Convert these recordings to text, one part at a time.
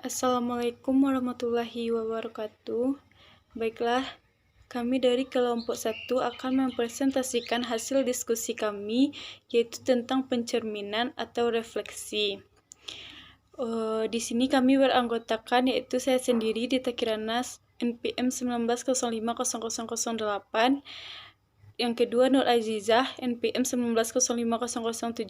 Assalamualaikum warahmatullahi wabarakatuh. Baiklah, kami dari kelompok 1 akan mempresentasikan hasil diskusi kami, yaitu tentang pencerminan atau refleksi. Di sini kami beranggotakan, yaitu saya sendiri Dita Kirana NPM 19050008, yang kedua Nur Azizah NPM 19050017,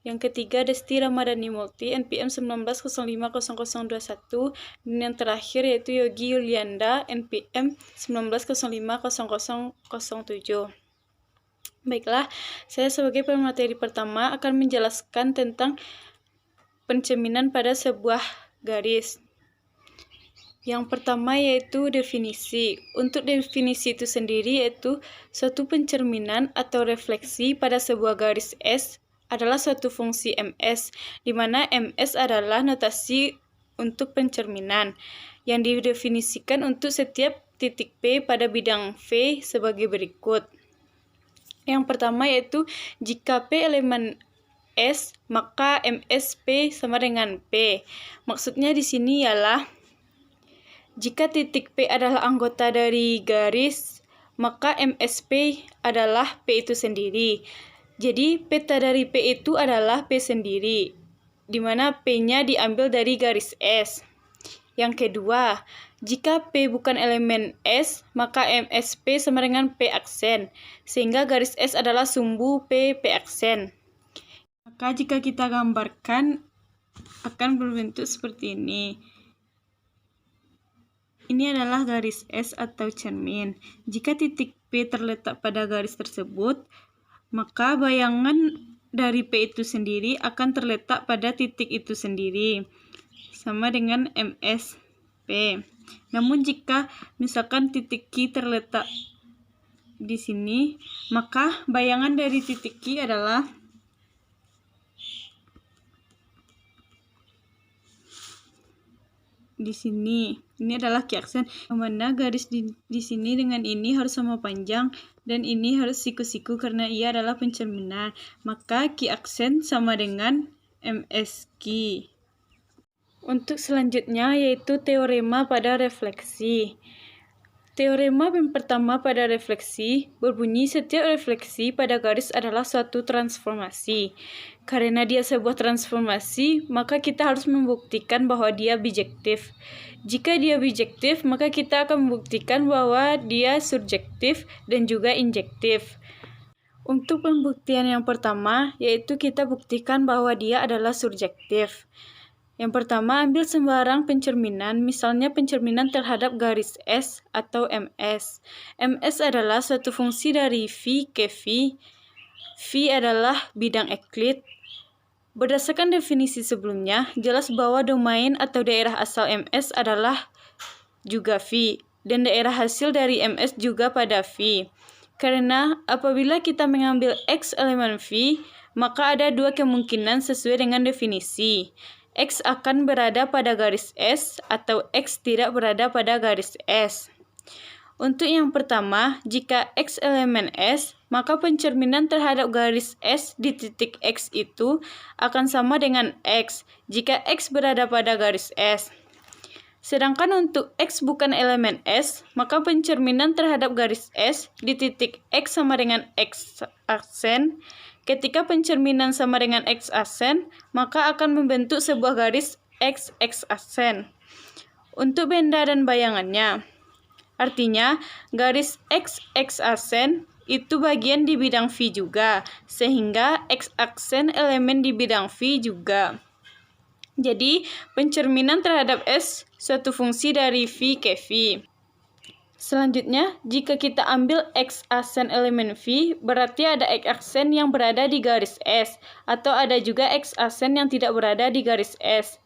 yang ketiga Desti Ramadhani Multi NPM 19050021, dan yang terakhir yaitu Yogi Yulianda NPM 19050007. Baiklah, saya sebagai pemateri pertama akan menjelaskan tentang pencerminan pada sebuah garis. Yang pertama yaitu definisi. Untuk definisi itu sendiri yaitu suatu pencerminan atau refleksi pada sebuah garis S adalah suatu fungsi MS, di mana MS adalah notasi untuk pencerminan yang didefinisikan untuk setiap titik P pada bidang V sebagai berikut. Yang pertama yaitu jika P elemen S, maka MSP sama dengan P. Maksudnya di sini ialah jika titik P adalah anggota dari garis, maka MSP adalah P itu sendiri. Jadi peta dari P itu adalah P sendiri, di mana P-nya diambil dari garis S. Yang kedua, jika P bukan elemen S, maka MSP sama dengan P aksen, sehingga garis S adalah sumbu P aksen. Maka jika kita gambarkan, akan berbentuk seperti ini. Ini adalah garis S atau cermin. Jika titik P terletak pada garis tersebut, maka bayangan dari P itu sendiri akan terletak pada titik itu sendiri, sama dengan MSP. Namun jika misalkan titik Q terletak di sini, maka bayangan dari titik Q adalah di sini. Ini adalah Q aksen, yang mana garis di sini dengan ini harus sama panjang dan ini harus siku-siku karena ia adalah pencerminan. Maka Q aksen sama dengan MSQ. Untuk selanjutnya yaitu teorema pada refleksi. Teorema yang pertama pada refleksi berbunyi setiap refleksi pada garis adalah suatu transformasi. Karena dia sebuah transformasi, maka kita harus membuktikan bahwa dia bijektif. Jika dia bijektif, maka kita akan membuktikan bahwa dia surjektif dan juga injektif. Untuk pembuktian yang pertama, yaitu kita buktikan bahwa dia adalah surjektif. Yang pertama, ambil sembarang pencerminan, misalnya pencerminan terhadap garis S atau MS. MS adalah suatu fungsi dari V ke V. V adalah bidang Euclid. Berdasarkan definisi sebelumnya, jelas bahwa domain atau daerah asal MS adalah juga V, dan daerah hasil dari MS juga pada V. Karena apabila kita mengambil X elemen V, maka ada dua kemungkinan sesuai dengan definisi. X akan berada pada garis S atau X tidak berada pada garis S. Untuk yang pertama, jika X elemen S, maka pencerminan terhadap garis S di titik X itu akan sama dengan X jika X berada pada garis S. Sedangkan untuk X bukan elemen S, maka pencerminan terhadap garis S di titik X sama dengan X aksen. Ketika pencerminan sama dengan X aksen, maka akan membentuk sebuah garis X aksen. Untuk benda dan bayangannya, artinya garis X aksen itu bagian di bidang V juga, sehingga X aksen elemen di bidang V juga. Jadi, pencerminan terhadap S suatu fungsi dari V ke V. Selanjutnya, jika kita ambil X aksen elemen V, berarti ada X aksen yang berada di garis S, atau ada juga X aksen yang tidak berada di garis S.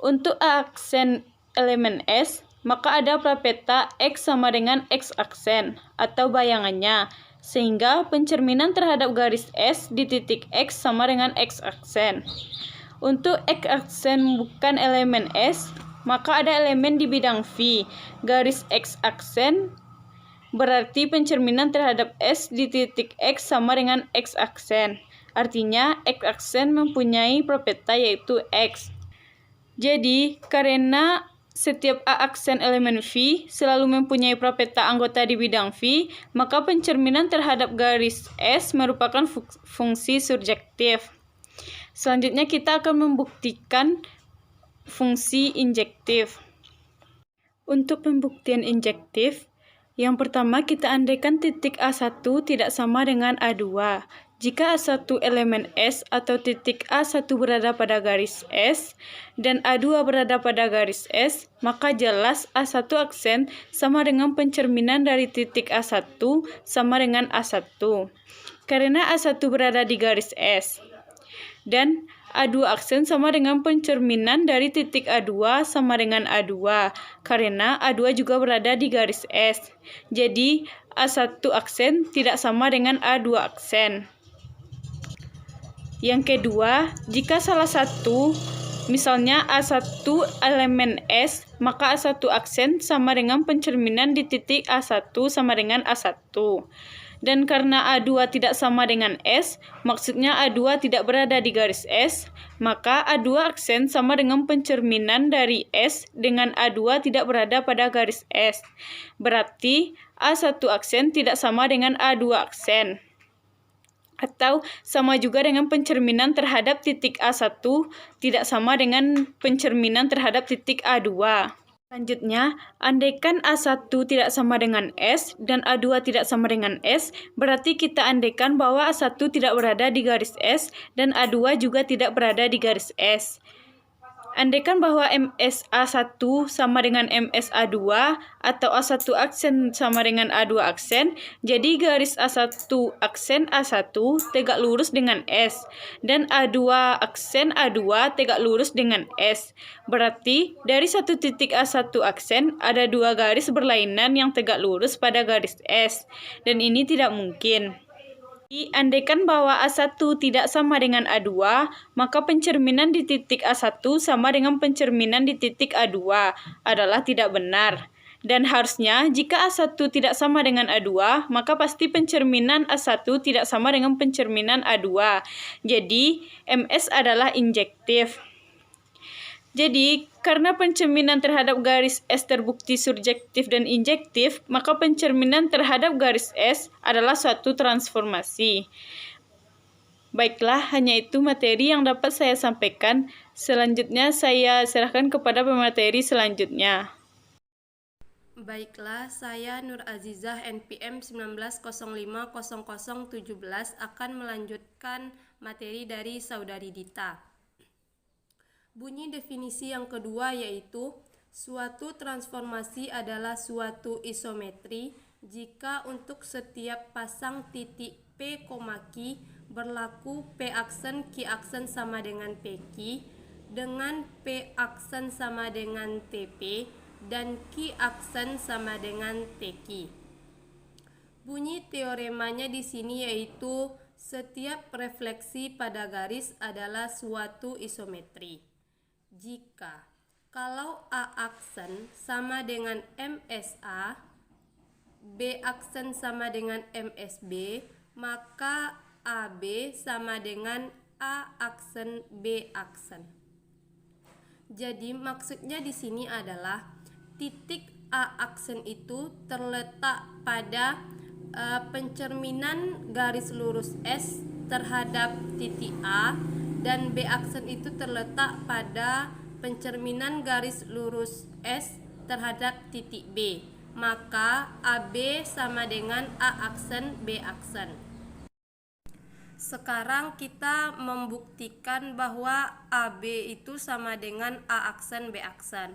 Untuk aksen elemen S, maka ada prapeta X sama dengan X aksen, atau bayangannya, sehingga pencerminan terhadap garis S di titik X sama dengan X aksen. Untuk X aksen bukan elemen S, maka ada elemen di bidang V, garis X aksen, berarti pencerminan terhadap S di titik X sama dengan X aksen. Artinya, X aksen mempunyai prapeta yaitu X. Jadi, karena setiap A aksen elemen V selalu mempunyai propeta anggota di bidang V, maka pencerminan terhadap garis S merupakan fungsi surjektif. Selanjutnya kita akan membuktikan fungsi injektif. Untuk pembuktian injektif, yang pertama kita andaikan titik A1 tidak sama dengan A2. Jika A1 elemen S atau titik A1 berada pada garis S dan A2 berada pada garis S, maka jelas A1 aksen sama dengan pencerminan dari titik A1 sama dengan A1. Karena A1 berada di garis S. Dan A2 aksen sama dengan pencerminan dari titik A2 sama dengan A2, karena A2 juga berada di garis S. Jadi, A1 aksen tidak sama dengan A2 aksen. Yang kedua, jika salah satu, misalnya A1 elemen S, maka A1 aksen sama dengan pencerminan di titik A1 sama dengan A1. Dan karena A2 tidak sama dengan S, maksudnya A2 tidak berada di garis S, maka A2 aksen sama dengan pencerminan dari S dengan A2 tidak berada pada garis S. Berarti A1 aksen tidak sama dengan A2 aksen. Atau sama juga dengan pencerminan terhadap titik A1 tidak sama dengan pencerminan terhadap titik A2. Selanjutnya, andaikan A1 tidak sama dengan S dan A2 tidak sama dengan S, berarti kita andaikan bahwa A1 tidak berada di garis S dan A2 juga tidak berada di garis S. Andaikan bahwa MSA1 sama dengan MSA2 atau A1 aksen sama dengan A2 aksen, jadi garis A1 aksen A1 tegak lurus dengan S, dan A2 aksen A2 tegak lurus dengan S. Berarti dari satu titik A1 aksen ada dua garis berlainan yang tegak lurus pada garis S, dan ini tidak mungkin. Andaikan bahwa A1 tidak sama dengan A2, maka pencerminan di titik A1 sama dengan pencerminan di titik A2 adalah tidak benar. Dan harusnya jika A1 tidak sama dengan A2, maka pasti pencerminan A1 tidak sama dengan pencerminan A2. Jadi, MS adalah injektif. Jadi, karena pencerminan terhadap garis S terbukti surjektif dan injektif, maka pencerminan terhadap garis S adalah suatu transformasi. Baiklah, hanya itu materi yang dapat saya sampaikan. Selanjutnya saya serahkan kepada pemateri selanjutnya. Baiklah, saya Nur Azizah NPM 19050017 akan melanjutkan materi dari Saudari Dita. Bunyi definisi yang kedua yaitu suatu transformasi adalah suatu isometri jika untuk setiap pasang titik P, Q berlaku P aksen Q aksen sama dengan PQ dengan P aksen sama dengan TP dan Q aksen sama dengan TQ. Bunyi teoremanya di sini yaitu setiap refleksi pada garis adalah suatu isometri. Jika kalau A aksen sama dengan MSA, B aksen sama dengan MSB, maka AB sama dengan A aksen B aksen. Jadi maksudnya di sini adalah titik A aksen itu terletak pada pencerminan garis lurus S terhadap titik A, dan B aksen itu terletak pada pencerminan garis lurus S terhadap titik B. Maka AB sama dengan A aksen B aksen. Sekarang kita membuktikan bahwa AB itu sama dengan A aksen B aksen.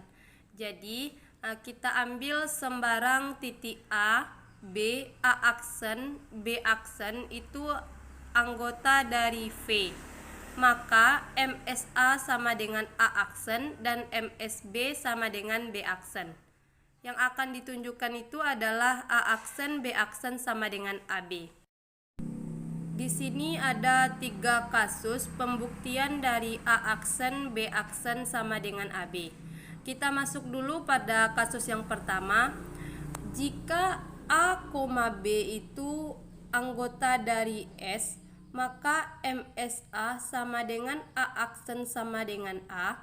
Jadi kita ambil sembarang titik A, B, A aksen, B aksen itu anggota dari V. Maka MSA sama dengan A aksen dan MSB sama dengan B aksen. Yang akan ditunjukkan itu adalah A aksen, B aksen sama dengan AB. Di sini ada 3 kasus pembuktian dari A aksen, B aksen sama dengan AB. Kita masuk dulu pada kasus yang pertama. Jika A, B itu anggota dari S, maka MSA sama dengan A aksen sama dengan A,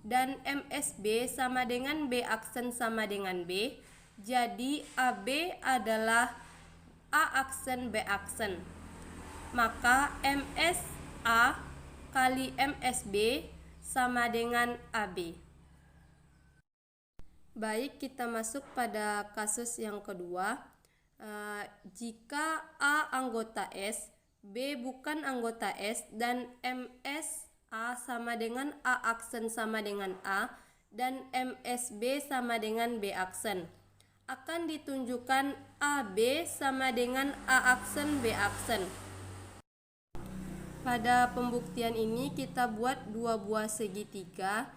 dan MSB sama dengan B aksen sama dengan B. Jadi AB adalah A aksen B aksen. Maka MSA kali MSB sama dengan AB. Baik, kita masuk pada kasus yang kedua. Jika A anggota S, B bukan anggota S, dan MSA sama dengan A aksen sama dengan A, dan MSB sama dengan B aksen, akan ditunjukkan AB sama dengan A aksen B aksen. Pada pembuktian ini kita buat dua buah segitiga,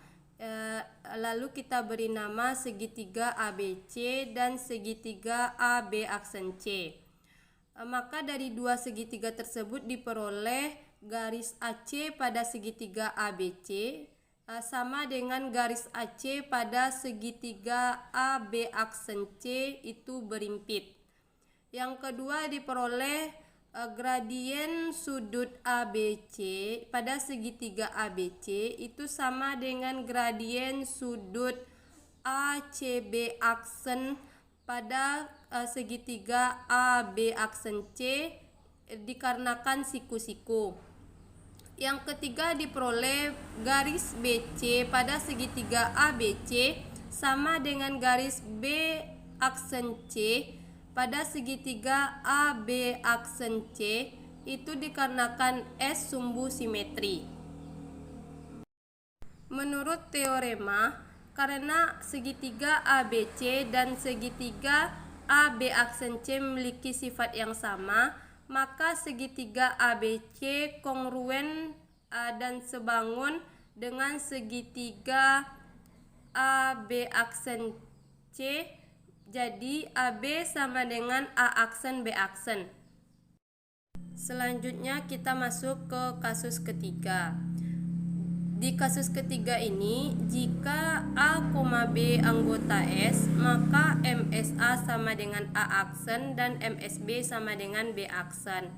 lalu kita beri nama segitiga ABC dan segitiga AB aksen C. Maka dari dua segitiga tersebut diperoleh garis AC pada segitiga ABC sama dengan garis AC pada segitiga AB aksen C itu berimpit. Yang kedua diperoleh gradien sudut ABC pada segitiga ABC itu sama dengan gradien sudut ACB aksen pada segitiga AB aksen C dikarenakan siku-siku. Yang ketiga diperoleh garis BC pada segitiga ABC sama dengan garis B aksen C pada segitiga AB aksen C itu dikarenakan S sumbu simetri. Menurut teorema, karena segitiga ABC dan segitiga AB aksen C memiliki sifat yang sama, maka segitiga ABC kongruen dan sebangun dengan segitiga AB aksen C. Jadi AB sama dengan A aksen B aksen. Selanjutnya kita masuk ke kasus ketiga. Di kasus ketiga ini, jika A, B anggota S, maka MSA sama dengan A aksen dan MSB sama dengan B aksen.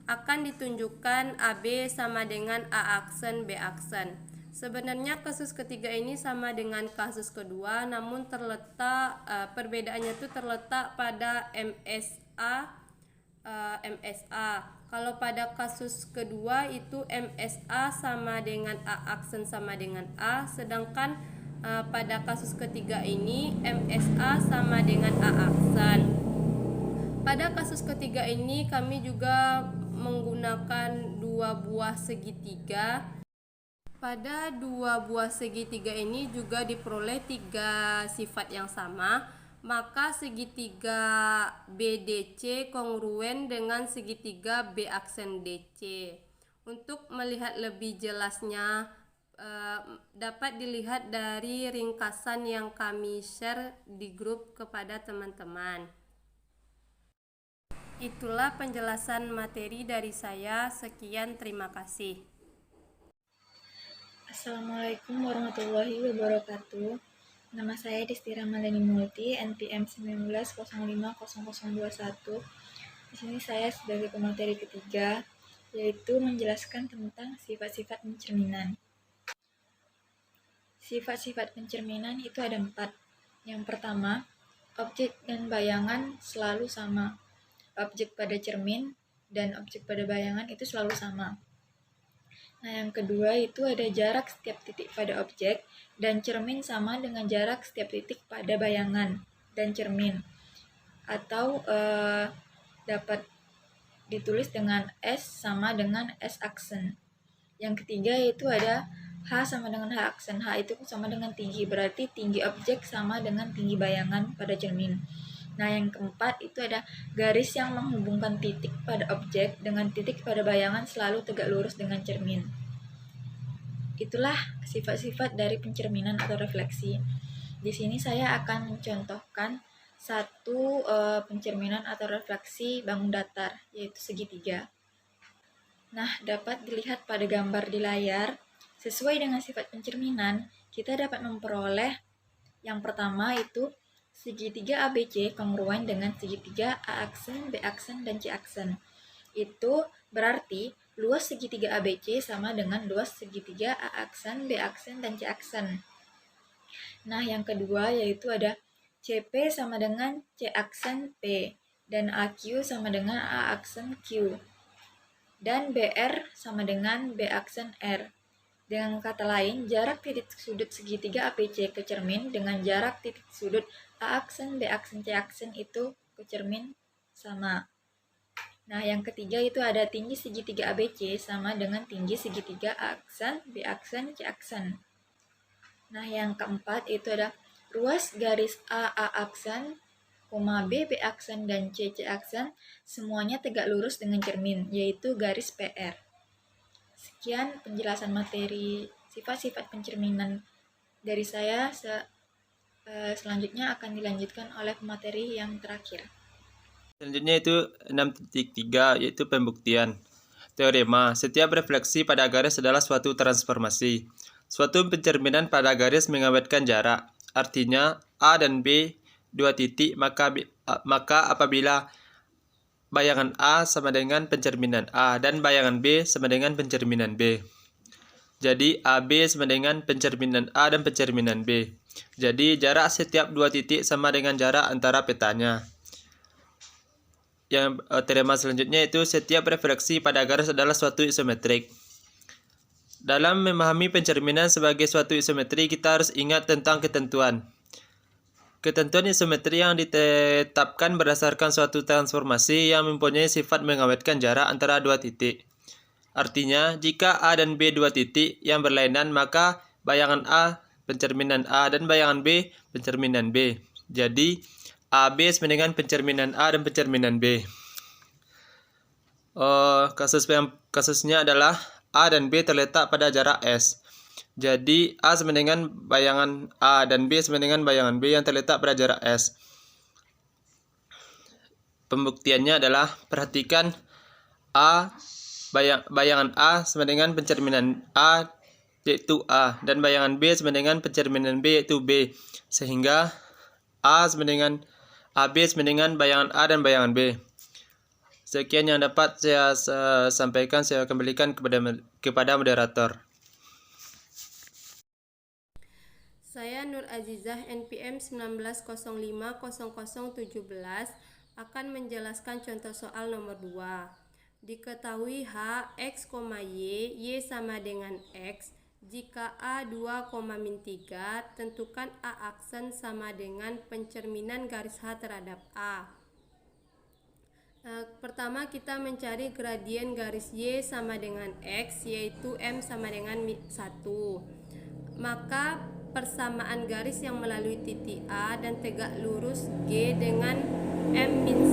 Akan ditunjukkan AB sama dengan A aksen B aksen. Sebenarnya kasus ketiga ini sama dengan kasus kedua, namun terletak perbedaannya itu terletak pada MSA. Kalau pada kasus kedua itu MSA sama dengan A aksen sama dengan A, sedangkan pada kasus ketiga ini MSA sama dengan A aksen. Pada kasus ketiga ini kami juga menggunakan dua buah segitiga. Pada dua buah segitiga ini juga diperoleh tiga sifat yang sama, maka segitiga BDC kongruen dengan segitiga B aksen DC. Untuk melihat lebih jelasnya dapat dilihat dari ringkasan yang kami share di grup kepada teman-teman. Itulah penjelasan materi dari saya. Sekian, terima kasih. Assalamualaikum warahmatullahi wabarakatuh. Nama saya Destira Maleni Multi, NPM 19050021. Di sini saya sebagai pemateri ketiga, yaitu menjelaskan tentang sifat-sifat pencerminan. Sifat-sifat pencerminan itu ada 4. Yang pertama, objek dan bayangan selalu sama. Objek pada cermin dan objek pada bayangan itu selalu sama. Nah, yang kedua itu ada jarak setiap titik pada objek dan cermin sama dengan jarak setiap titik pada bayangan dan cermin. Atau dapat ditulis dengan S sama dengan S aksen. Yang ketiga itu ada H sama dengan H aksen. H itu sama dengan tinggi, berarti tinggi objek sama dengan tinggi bayangan pada cermin. Nah, yang keempat itu ada garis yang menghubungkan titik pada objek dengan titik pada bayangan selalu tegak lurus dengan cermin. Itulah sifat-sifat dari pencerminan atau refleksi. Di sini saya akan mencontohkan satu pencerminan atau refleksi bangun datar, yaitu segitiga. Nah, dapat dilihat pada gambar di layar, sesuai dengan sifat pencerminan, kita dapat memperoleh yang pertama itu segitiga ABC kongruen dengan segitiga A aksen, B aksen, dan C aksen. Itu berarti luas segitiga ABC sama dengan luas segitiga A aksen, B aksen, dan C aksen. Nah, yang kedua yaitu ada CP sama dengan C aksen P, dan AQ sama dengan A aksen Q, dan BR sama dengan B aksen R. Dengan kata lain, jarak titik sudut segitiga ABC ke cermin dengan jarak titik sudut A aksen, B aksen, C aksen itu ke cermin sama. Nah, yang ketiga itu ada tinggi segitiga ABC sama dengan tinggi segitiga A aksen, B aksen, C aksen. Nah, yang keempat itu ada ruas garis A aksen, B aksen, dan C aksen semuanya tegak lurus dengan cermin, yaitu garis PR. Sekian penjelasan materi sifat-sifat pencerminan dari saya. Selanjutnya akan dilanjutkan oleh pemateri yang terakhir. Selanjutnya itu 6.3, yaitu pembuktian. Teorema, setiap refleksi pada garis adalah suatu transformasi. Suatu pencerminan pada garis mengawetkan jarak. Artinya, A dan B dua titik, maka apabila bayangan A sama dengan pencerminan A dan bayangan B sama dengan pencerminan B. Jadi, AB sama dengan pencerminan A dan pencerminan B. Jadi, jarak setiap dua titik sama dengan jarak antara petanya. Yang teorema selanjutnya itu setiap refleksi pada garis adalah suatu isometrik. Dalam memahami pencerminan sebagai suatu isometri, kita harus ingat tentang ketentuan. Ketentuan isometri yang ditetapkan berdasarkan suatu transformasi yang mempunyai sifat mengawetkan jarak antara dua titik. Artinya, jika A dan B dua titik yang berlainan, maka bayangan A pencerminan A dan bayangan B pencerminan B. Jadi, AB sama dengan pencerminan A dan pencerminan B. Kasusnya adalah A dan B terletak pada jarak S. Jadi, A sama dengan bayangan A dan B sama dengan bayangan B yang terletak pada jarak S. Pembuktiannya adalah, perhatikan bayangan A sama dengan pencerminan A yaitu A, dan bayangan B sama dengan pencerminan B yaitu B, sehingga AB sama dengan bayangan A dan bayangan B. Sekian yang dapat saya sampaikan, saya kembalikan kepada moderator. Saya Nur Azizah, NPM 19050017, akan menjelaskan contoh soal nomor 2. Diketahui H, X, Y, Y sama dengan X. Jika A 2,-3, tentukan A aksen sama dengan pencerminan garis H terhadap A. Pertama kita mencari gradien garis Y sama dengan X, yaitu M sama dengan 1. Maka persamaan garis yang melalui titik A dan tegak lurus G dengan M-1.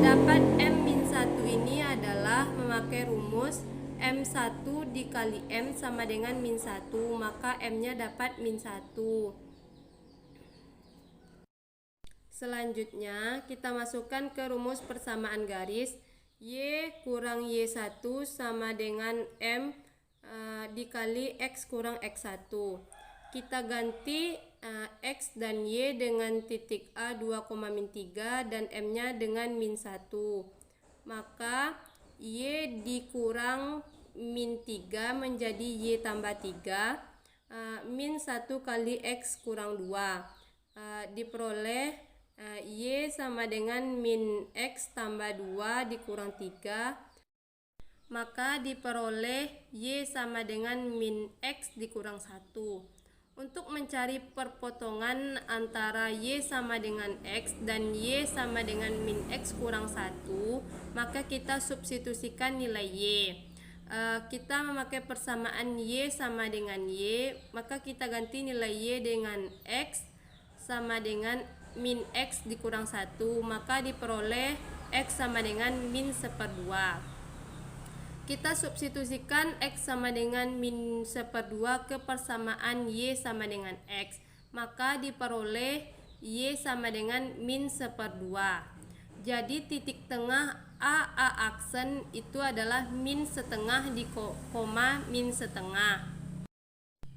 Dapat M-1 ini adalah memakai rumus M1 dikali M sama dengan -1, maka M-nya dapat -1. Selanjutnya kita masukkan ke rumus persamaan garis. Y kurang Y1 sama dengan M dikali X kurang X1. Kita ganti X dan Y dengan titik A 2,-3 dan M-nya dengan -1. Maka Y dikurang -3 menjadi Y tambah 3. -1 kali X kurang 2. Diperoleh Y sama dengan min X tambah 2 dikurang 3. Maka diperoleh Y sama dengan min X dikurang 1. Untuk mencari perpotongan antara Y sama dengan X dan Y sama dengan min X kurang 1, maka kita substitusikan nilai Y. Kita memakai persamaan Y sama dengan Y, maka kita ganti nilai Y dengan X sama dengan min X dikurang 1, maka diperoleh X sama dengan min 1/2. Kita substitusikan X sama dengan min 1/2 ke persamaan Y sama dengan X, maka diperoleh Y sama dengan min 1/2. Jadi titik tengah A aksen itu adalah min setengah di koma min setengah.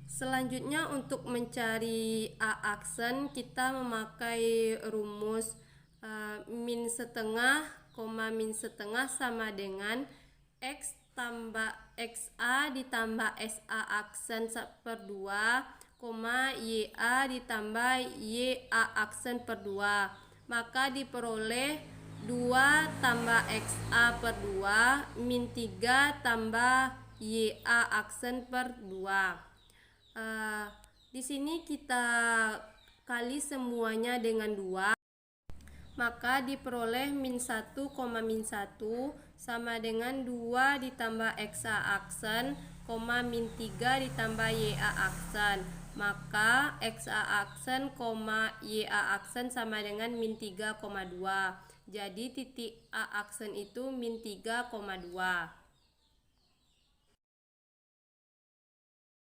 Selanjutnya untuk mencari A aksen kita memakai rumus min setengah, min setengah sama dengan X tambah XA ditambah SA aksen 1/2 YA ditambah YA aksen per 2. Maka diperoleh 2 tambah XA per 2 min 3 tambah YA aksen per 2. Di sini kita kali semuanya dengan 2. Maka diperoleh min 1, min 1 sama dengan 2 ditambah XA aksen, min 3 ditambah YA aksen. Maka XA aksen, YA aksen sama dengan min 3,2. Jadi titik A aksen itu min 3,2.